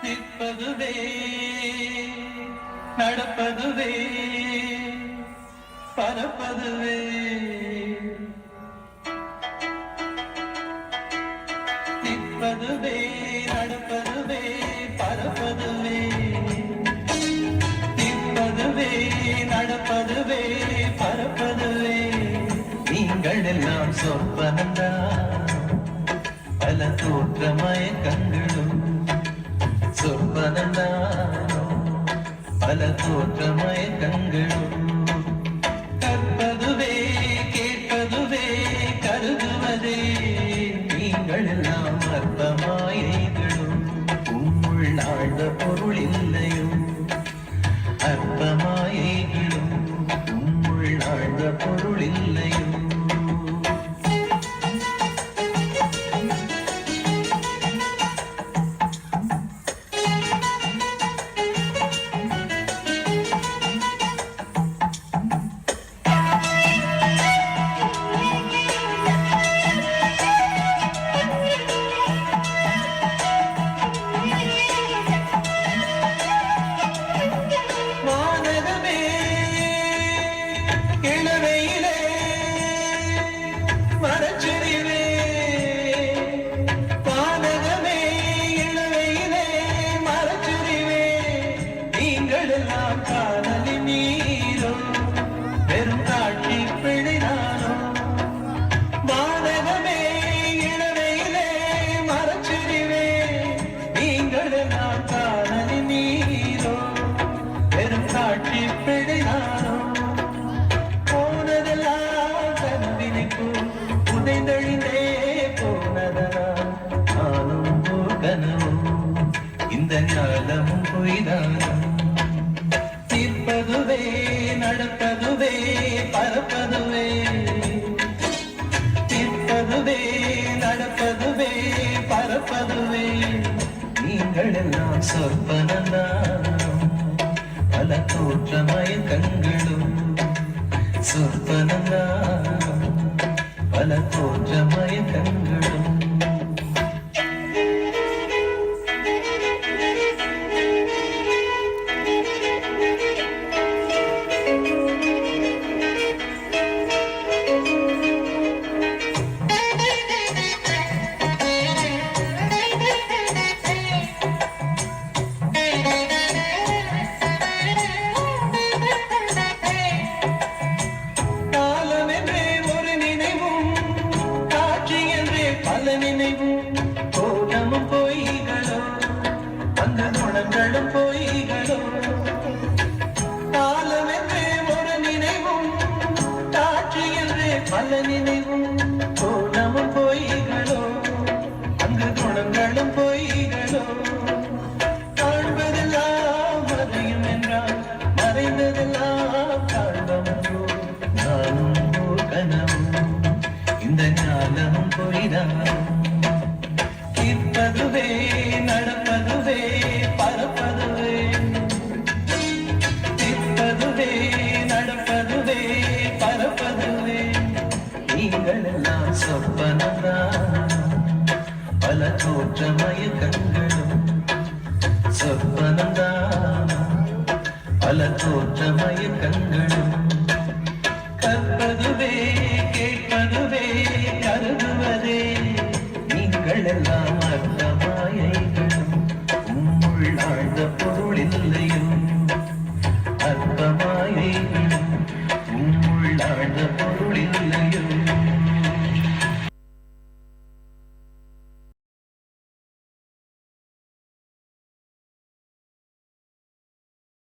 நிற்பதுவே நடப்பதுவே பரப்பதுவே நிற்பதுவே நடப்பதுவே பரப்பதுவே நிற்பதுவே நடப்பதுவே பரப்பதுவே நீங்கள் எல்லாம் சொற்பனந்தான் பல தோற்ற மயக்கங்களும் சொற்பனந்தானோ பல தோற்ற மயக்கங்களும் கற்பதுவே கேட்பதுவே கருதுவதே நீங்கள் எல்லாம் அற்பமாயைகளும் உம்முள் ஆழ்ந்த பொருள் இல்லையோ அற்பமாயைகளும் உம்முள் ஆழ்ந்த பொருள் இல்லையோ காதலின் நீரோ வெறும் காட்சி பிழைதானோ மாதகமே இளவையிலே மரச்சிறிவே நீங்கள் எல்லாம் காதலின் நீரோ வெறும் காட்சி பிழைதானோ போனதெல்லாம் கண்வினைக்கும் புதைந்தழிந்தே போனதனால் நானும் கனவும் இந்த ஞானமும் பொய்தானோ நிற்பதுவே நடப்பதுவே பரப்பதுவே நிற்பதுவே நடப்பதுவே பரப்பதுவே நீங்கள் எல்லாம் சொற்பனந்தான் பல தோற்ற மயக்கங்களும் சொற்பனந்தான் பல தோற்ற மயக்கங்களும் நினைவும் கோணமும் பொய்களோ அந்த குணங்களும் பொய்களோ காலம் என்றே ஒரு நினைவும் காட்சி என்றே பல நினைவும் கோணமும் பொய்களோ அந்த குணங்களும் பொய்களோ காண்பதெல்லாம் மறையும் என்றால் மறைந்ததெல்லாம் காண்பவோ நானும் கனவும் இந்த ஞானமும் பொய்தான் நிற்பதுவே நடப்பதுவே பரப்பதுவே நிற்பதுவே நடப்பதுவே பரப்பதுவே நீங்கள் எல்லாம் சொற்பனந்தான் பல தோற்ற மயக்கங்களும் சொற்பனந்தான் பல தோற்ற மயக்கங்களும்